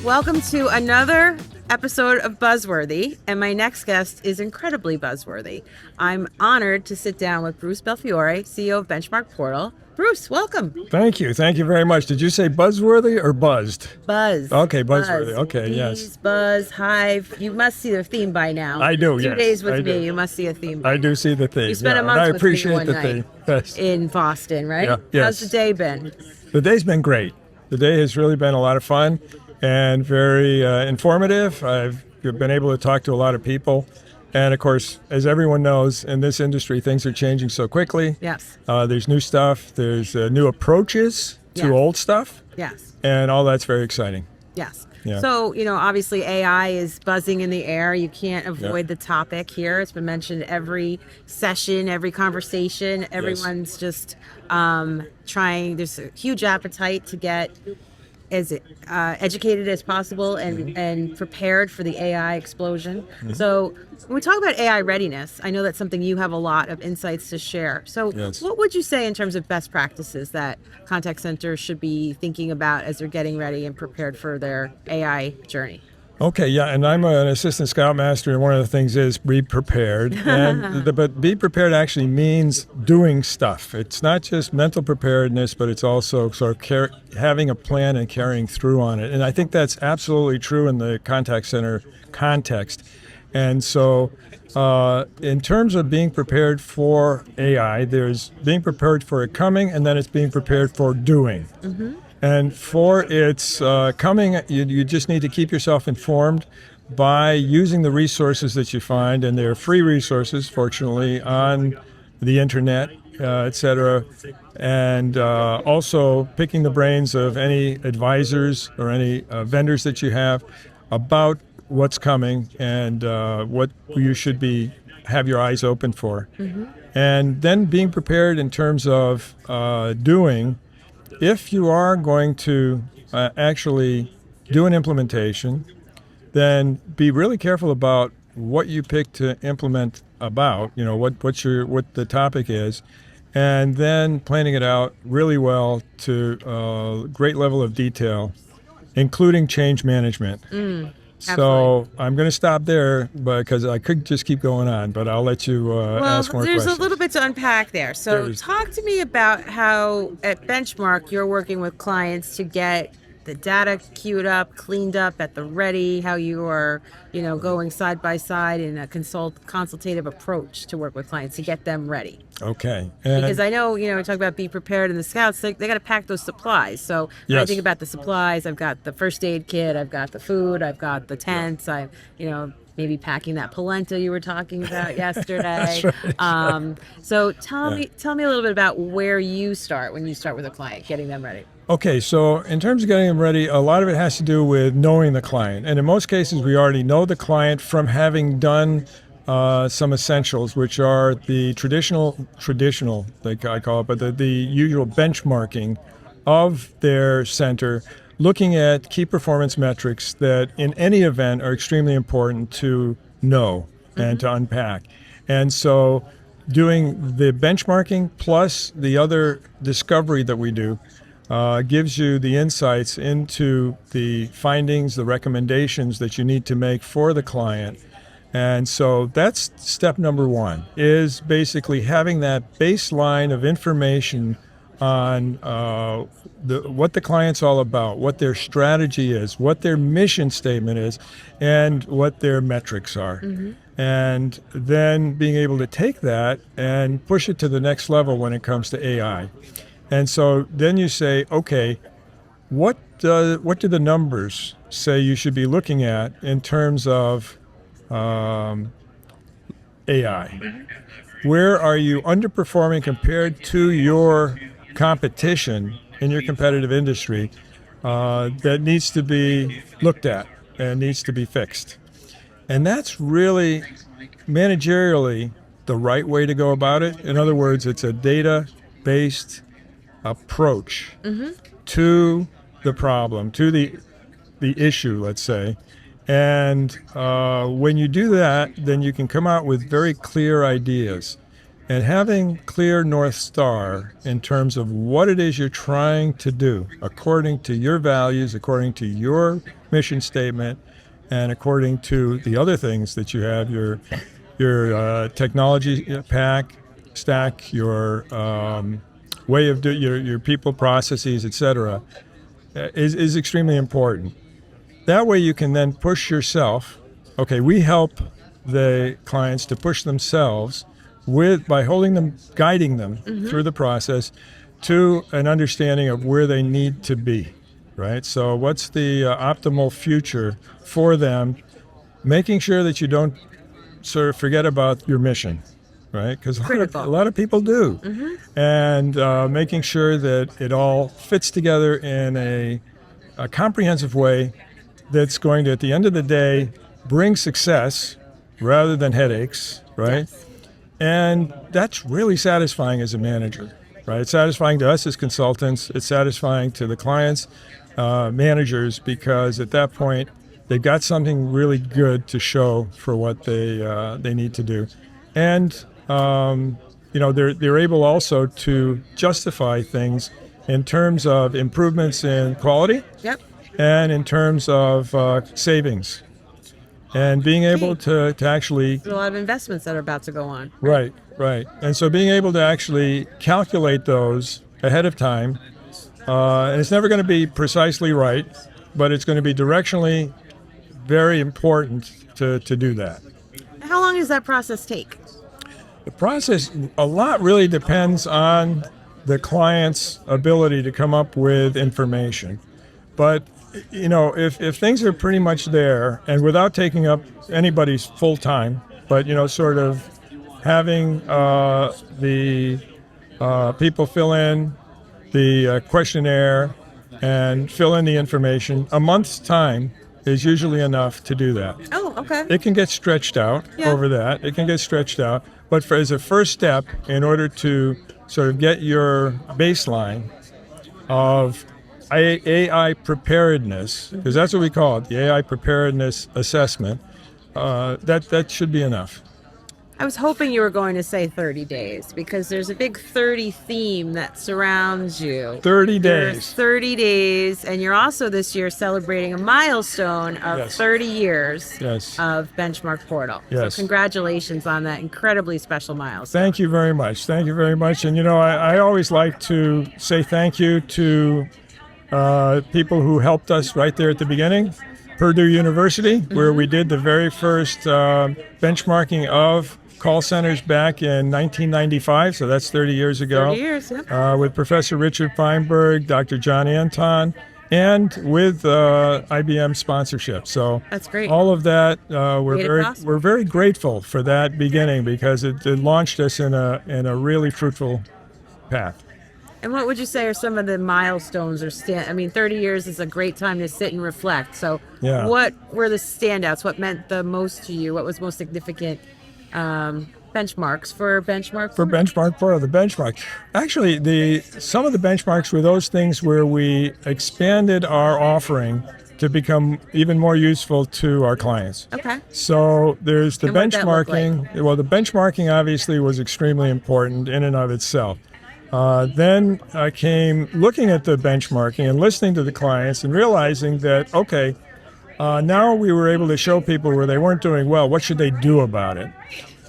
Welcome to another episode of Buzzworthy, and my next guest is incredibly buzzworthy. I'm honored to sit down with Bruce Belfiore, CEO of BenchmarkPortal. Bruce, welcome. Thank you. Thank you very much. Did you say buzzworthy or buzzed? Buzz. Okay, buzzworthy. Buzz. Okay, Bees, yes. Buzz, Hive. You must see the theme by now. I do, 2 yes. days with I me, do. you must see a theme by I now. do see the theme. You spent a and month I with me appreciate one the night theme. Yes. in Boston, right? Yeah, yes. How's the day been? The day's been great. The day has really been a lot of fun and very informative. I've been able to talk to a lot of people. And of course, as everyone knows, in this industry, things are changing so quickly. Yes. There's new stuff. There's new approaches to Yes. old stuff. Yes. And all that's very exciting. Yes. Yeah. So, obviously AI is buzzing in the air. You can't avoid the topic here. It's been mentioned every session, every conversation. Everyone's just trying. There's a huge appetite to get as educated as possible and prepared for the AI explosion. Mm-hmm. So when we talk about AI readiness, I know that's something you have a lot of insights to share. So Yes. what would you say in terms of best practices that contact centers should be thinking about as they're getting ready and prepared for their AI journey? Okay, yeah, and I'm an assistant scoutmaster, and one of the things is be prepared. But be prepared actually means doing stuff. It's not just mental preparedness, but it's also sort of having a plan and carrying through on it. And I think that's absolutely true in the contact center context. And so in terms of being prepared for AI, there's being prepared for it coming, and then it's being prepared for doing. Mm-hmm. And for its coming, you just need to keep yourself informed by using the resources that you find, and they're free resources, fortunately, on the internet, et cetera, and also picking the brains of any advisors or any vendors that you have about what's coming and what you should have your eyes open for. Mm-hmm. And then being prepared in terms of doing. If you are going to actually do an implementation, then be really careful about what you pick to implement about, what the topic is, and then planning it out really well to a great level of detail, including change management. So I'm going to stop there because I could just keep going on, but I'll let you ask more questions. There's a little bit to unpack there. So talk to me about how at Benchmark you're working with clients to get the data queued up, cleaned up, at the ready, how you are, going side by side in a consultative approach to work with clients to get them ready. Okay. Because I know, we talk about be prepared, and the scouts, they got to pack those supplies. So when I think about the supplies, I've got the first aid kit, I've got the food, I've got the tents, maybe packing that polenta you were talking about yesterday. That's right. So tell me a little bit about where you start when you start with a client, getting them ready. Okay, so in terms of getting them ready, a lot of it has to do with knowing the client. And in most cases, we already know the client from having done some essentials, which are the traditional, like I call it, but the usual benchmarking of their center, looking at key performance metrics that in any event are extremely important to know and to unpack. And so doing the benchmarking plus the other discovery that we do gives you the insights into the findings, the recommendations that you need to make for the client. And so that's step number one, is basically having that baseline of information on what the client's all about, what their strategy is, what their mission statement is, and what their metrics are. Mm-hmm. And then being able to take that and push it to the next level when it comes to AI. And so then you say, okay, what do the numbers say you should be looking at in terms of AI? Where are you underperforming compared to your competition in your competitive industry that needs to be looked at and needs to be fixed? And that's really managerially the right way to go about it. In other words, it's a data-based approach to the problem, to the issue, let's say. And when you do that, then you can come out with very clear ideas. And having clear North Star in terms of what it is you're trying to do, according to your values, according to your mission statement, and according to the other things that you have, your technology stack, your way of doing your people processes, etc., is extremely important. That way you can then push yourself. Okay, we help the clients to push themselves by holding them, guiding them through the process to an understanding of where they need to be, right? So what's the optimal future for them, making sure that you don't sort of forget about your mission, right? Because a lot of people do. And making sure that it all fits together in a comprehensive way that's going to, at the end of the day, bring success rather than headaches, right? Yes. And that's really satisfying as a manager, right? It's satisfying to us as consultants. It's satisfying to the clients, managers, because at that point, they've got something really good to show for what they need to do. And, they're able also to justify things in terms of improvements in quality. Yep. And in terms of savings, and being able to actually... There's a lot of investments that are about to go on. Right. And so being able to actually calculate those ahead of time, and it's never going to be precisely right, but it's going to be directionally very important to do that. How long does that process take? The process, a lot really depends on the client's ability to come up with information. But if things are pretty much there, and without taking up anybody's full time, but sort of having the people fill in the questionnaire and fill in the information, a month's time is usually enough to do that. Oh, okay. It can get stretched out over that. It can get stretched out, but as a first step, in order to sort of get your baseline of AI preparedness, because that's what we call it, the AI preparedness assessment, that should be enough. I was hoping you were going to say 30 days, because there's a big 30 theme that surrounds you. 30 days. There's 30 days, and you're also this year celebrating a milestone of 30 years of BenchmarkPortal. Yes. So congratulations on that incredibly special milestone. Thank you very much. Thank you very much. And I always like to say thank you to people who helped us right there at the beginning. Purdue University, where we did the very first benchmarking of call centers back in 1995, so that's 30 years ago. 30 years, yep. With Professor Richard Feinberg, Dr. John Anton, and with IBM sponsorship. So that's great. All of that, we're very grateful for that beginning, because it launched us in a really fruitful path. And what would you say are some of the milestones 30 years is a great time to sit and reflect. So what were the standouts? What meant the most to you? What was most significant benchmarks for BenchmarkPortal? For BenchmarkPortal, the benchmark. Actually, some of the benchmarks were those things where we expanded our offering to become even more useful to our clients. Okay. So there's the benchmarking. Like? Well, the benchmarking obviously was extremely important in and of itself. Then I came looking at the benchmarking and listening to the clients and realizing that, okay, now we were able to show people where they weren't doing well, what should they do about it?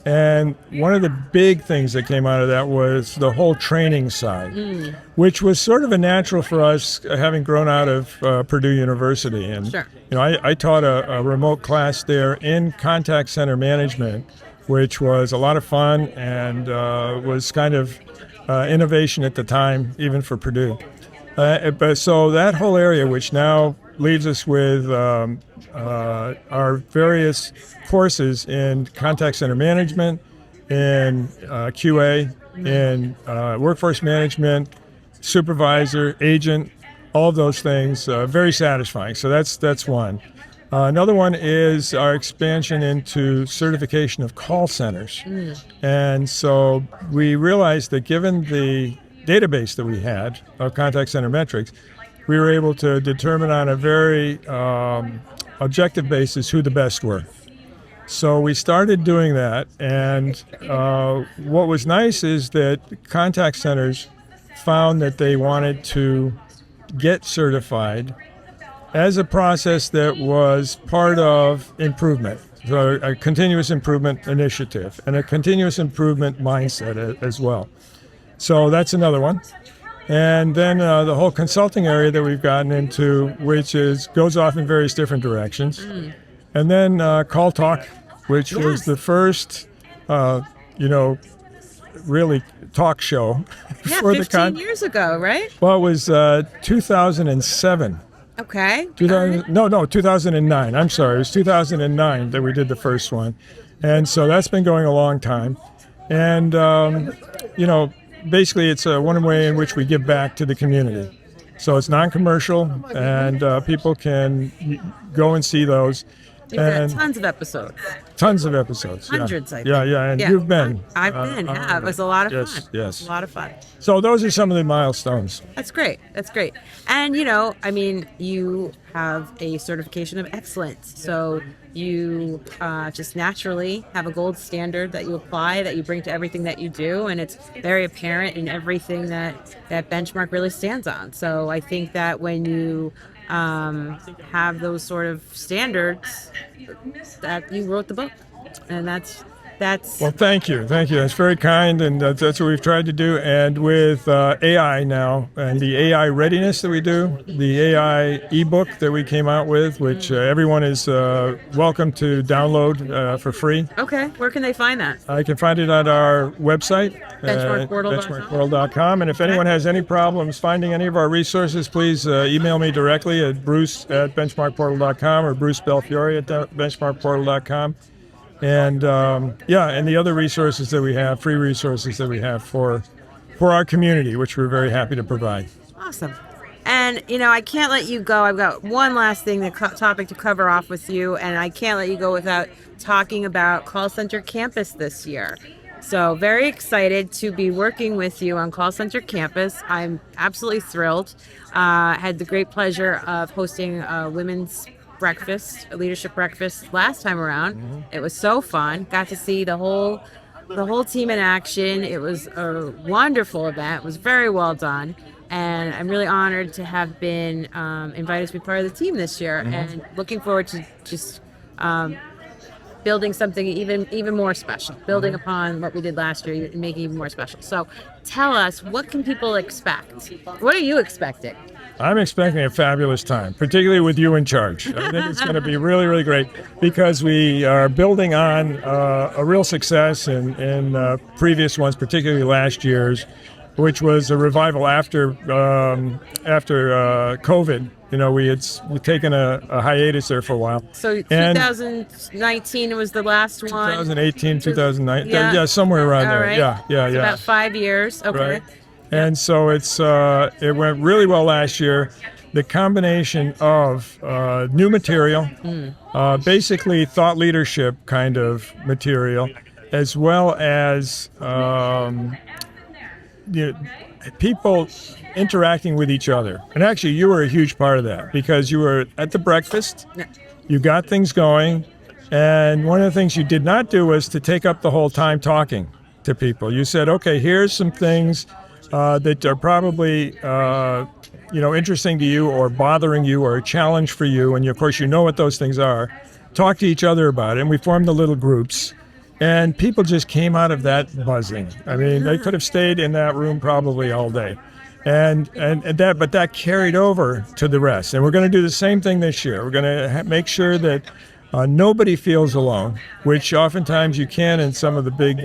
And one of the big things that came out of that was the whole training side, which was sort of a natural for us, having grown out of Purdue University. And I taught a remote class there in contact center management, which was a lot of fun and was kind of innovation at the time, even for Purdue. But so that whole area, which now leaves us with our various courses in contact center management, in QA, in workforce management, supervisor, agent, all of those things, very satisfying. So that's one. Another one is our expansion into certification of call centers. And so we realized that given the database that we had of contact center metrics, we were able to determine on a very objective basis who the best were. So we started doing that, and what was nice is that contact centers found that they wanted to get certified as a process that was part of improvement. So a continuous improvement initiative and a continuous improvement mindset as well. So that's another one. And then the whole consulting area that we've gotten into, which goes off in various different directions. And then Call Talk, which was the first, really talk show. Yeah, for 15 years ago, right? Well, it was 2007. Okay. 2009. I'm sorry. It was 2009 that we did the first one. And so that's been going a long time. And, basically it's one way in which we give back to the community. So it's non-commercial, and people can go and see those. You've got tons of episodes. Tons of episodes. Hundreds, I think. Yeah, and you've been. I've been, it was a lot of fun. Yes. A lot of fun. So those are some of the milestones. That's great. And, you have a certification of excellence. So you just naturally have a gold standard that you apply, that you bring to everything that you do. And it's very apparent in everything that Benchmark really stands on. So I think that when you have those sort of standards, that you wrote the book, and that's well, thank you. That's very kind, and that's what we've tried to do. And with AI now, and the AI readiness that we do, the AI ebook that we came out with, which everyone is welcome to download for free. Okay, where can they find that? I can find it at our website, BenchmarkPortal.com. And if anyone has any problems finding any of our resources, please email me directly at bruce@benchmarkportal.com or Bruce Belfiore at benchmarkportal.com. And and the other resources that we have, free resources that we have for our community, which we're very happy to provide. Awesome. And, I can't let you go. I've got one last topic to cover off with you, and I can't let you go without talking about Call Center Campus this year. So very excited to be working with you on Call Center Campus. I'm absolutely thrilled. Had the great pleasure of hosting a women's leadership breakfast last time around. It was so fun. Got to see the whole team in action. It was a wonderful event. It was very well done, and I'm really honored to have been invited to be part of the team this year, and looking forward to just building something even more special, building upon what we did last year and making it even more special. So tell us, what can people expect? What are you expecting? I'm expecting a fabulous time, particularly with you in charge. I think it's going to be really, really great, because we are building on a real success in previous ones, particularly last year's, which was a revival after COVID. We'd taken a hiatus there for a while. So 2019 was the last one. 2018, 2019, yeah, somewhere around there. Right. Yeah. It's about 5 years. Okay. Right. And so it went really well last year. The combination of new material, basically thought leadership kind of material, as well as people interacting with each other. And actually, you were a huge part of that, because you were at the breakfast, you got things going, and one of the things you did not do was to take up the whole time talking to people. You said, okay, here's some things that are probably interesting to you, or bothering you, or a challenge for you, and of course you know what those things are. Talk to each other about it, and we formed the little groups, and people just came out of that buzzing. I mean, they could have stayed in that room probably all day, but that carried over to the rest. And we're going to do the same thing this year. We're going to make sure that nobody feels alone, which oftentimes you can in some of the big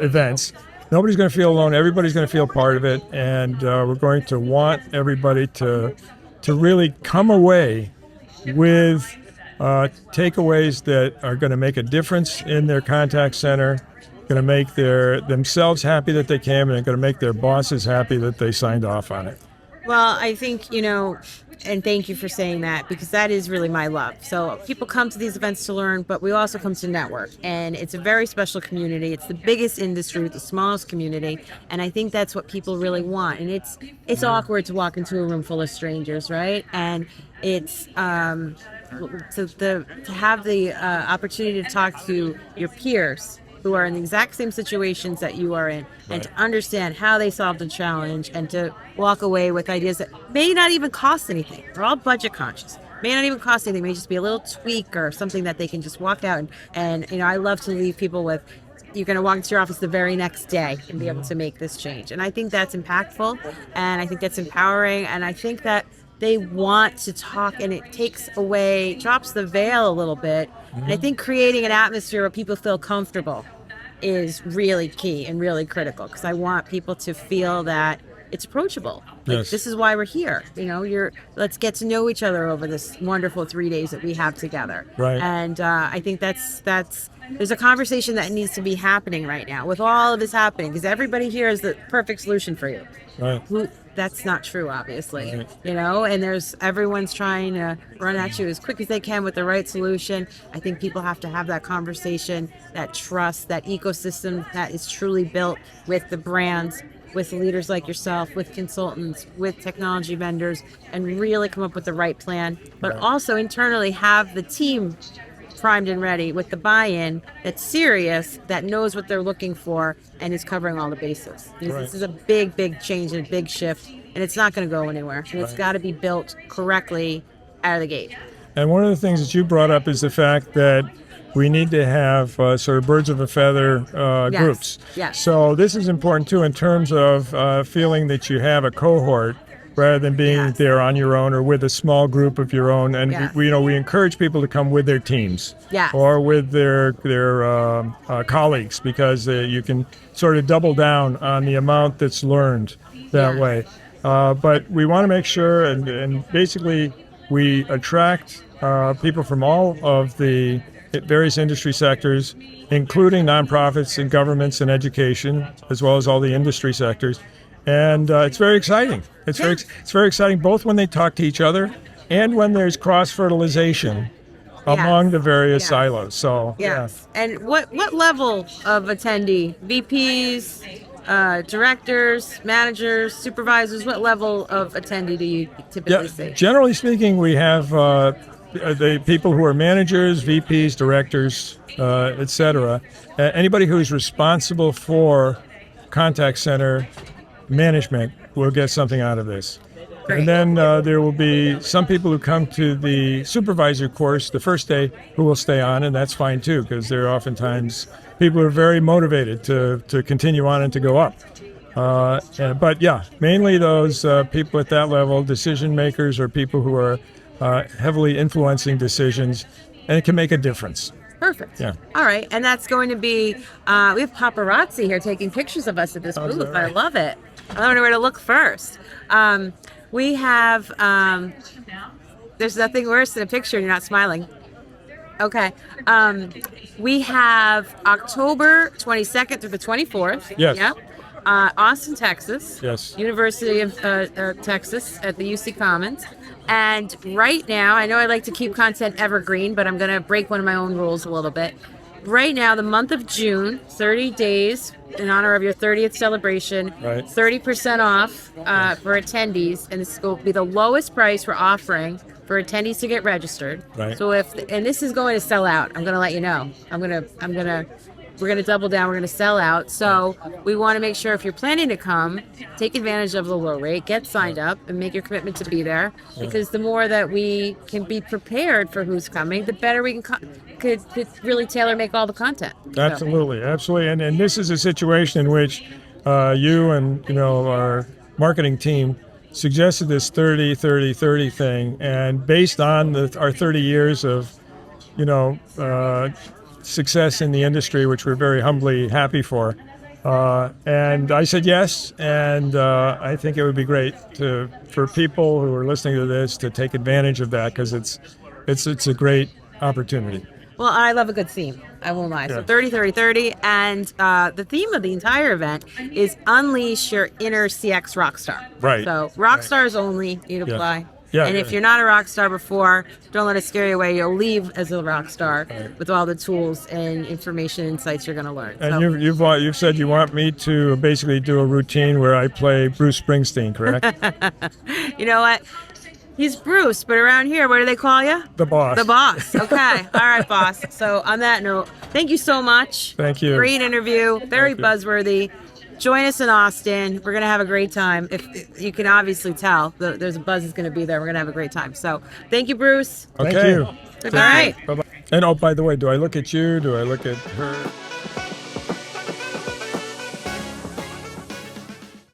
events. Nobody's going to feel alone. Everybody's going to feel part of it, and we're going to want everybody to really come away with takeaways that are going to make a difference in their contact center, going to make themselves happy that they came, and going to make their bosses happy that they signed off on it. Well, I think, and thank you for saying that, because that is really my love. So people come to these events to learn, but we also come to network, and it's a very special community. It's the biggest industry with the smallest community, and I think that's what people really want. And it's awkward to walk into a room full of strangers, right? And it's to have the opportunity to talk to your peers who are in the exact same situations that you are in, and to understand how they solved a challenge, and to walk away with ideas that may not even cost anything. They're all budget conscious. May not even cost anything. May just be a little tweak or something that they can just walk out and I love to leave people with. You're going to walk into your office the very next day and be able to make this change. And I think that's impactful, and I think that's empowering, and I think that they want to talk, and it drops the veil a little bit. And I think creating an atmosphere where people feel comfortable is really key and really critical, because I want people to feel that it's approachable. Like, this is why we're here. Let's get to know each other over this wonderful 3 days that we have together. Right. And I think that's there's a conversation that needs to be happening right now with all of this happening, because everybody here is the perfect solution for you. Right. That's not true, obviously. Right. And everyone's trying to run at you as quick as they can with the right solution. I think people have to have that conversation, that trust, that ecosystem that is truly built with the brands, with leaders like yourself, with consultants, with technology vendors, and really come up with the right plan, but also internally have the team primed and ready with the buy-in that's serious, that knows what they're looking for, and is covering all the bases. This is a big, big change and a big shift, and it's not going to go anywhere. And it's got to be built correctly out of the gate. And one of the things that you brought up is the fact that we need to have sort of birds of a feather groups. Yes. So this is important too in terms of feeling that you have a cohort rather than being there on your own or with a small group of your own. And we encourage people to come with their teams or with their colleagues, because you can sort of double down on the amount that's learned that way. But we want to make sure, and basically we attract people from all of the various industry sectors, including nonprofits and governments and education, as well as all the industry sectors. And it's very exciting. It's very exciting, both when they talk to each other and when there's cross-fertilization among the various silos. So, And what level of attendee? VPs, directors, managers, supervisors, what level of attendee do you typically see? Generally speaking, we have the people who are managers, VPs, directors, etc. Anybody who's responsible for contact center management will get something out of this. Great. And then there will be some people who come to the supervisor course the first day who will stay on, and that's fine too, because they're oftentimes people who are very motivated to continue on and to go up. But mainly those people at that level, decision makers, or people who are heavily influencing decisions, and it can make a difference. Perfect. Yeah. All right. And that's going to be, we have paparazzi here taking pictures of us at this booth. Right? I love it. I don't know where to look first. We have, there's nothing worse than a picture and you're not smiling. Okay. We have October 22nd through the 24th. Yes. Yeah. Austin, Texas. Yes. University of Texas at the UC Commons. And right now, I know I like to keep content evergreen, but I'm going to break one of my own rules a little bit. Right now, the month of June, 30 days in honor of your 30th celebration, 30% off for attendees, and this will be the lowest price we're offering for attendees to get registered. Right. So and this is going to sell out. I'm going to let you know. We're going to double down. We're going to sell out. So we want to make sure if you're planning to come, take advantage of the low rate, get signed up, and make your commitment to be there. Because the more that we can be prepared for who's coming, the better we could really tailor make all the content. Absolutely, absolutely. And this is a situation in which you and our marketing team suggested this 30-30-30 thing, and based on our 30 years of success in the industry, which we're very humbly happy for. And I said yes, and I think it would be great for people who are listening to this to take advantage of that, because it's a great opportunity. Well, I love a good theme. I won't lie. So 30-30-30, and the theme of the entire event is Unleash Your Inner CX Rockstar. Right. So rockstars only need to apply. Yeah, and if you're not a rock star before, don't let it scare you away. You'll leave as a rock star with all the tools and information insights you're going to learn. And you've said you want me to basically do a routine where I play Bruce Springsteen, correct? You know what? He's Bruce, but around here, what do they call you? The boss. The boss. Okay. All right, boss. So on that note, thank you so much. Thank you. Great interview. Very Thank you. buzzworthy. Join us in Austin. We're gonna have a great time. If you can obviously tell, there's a buzz is gonna be there. We're gonna have a great time. So thank you, Bruce. Okay. Thank you. All right. Bye-bye. And oh, by the way, do I look at you? Do I look at her?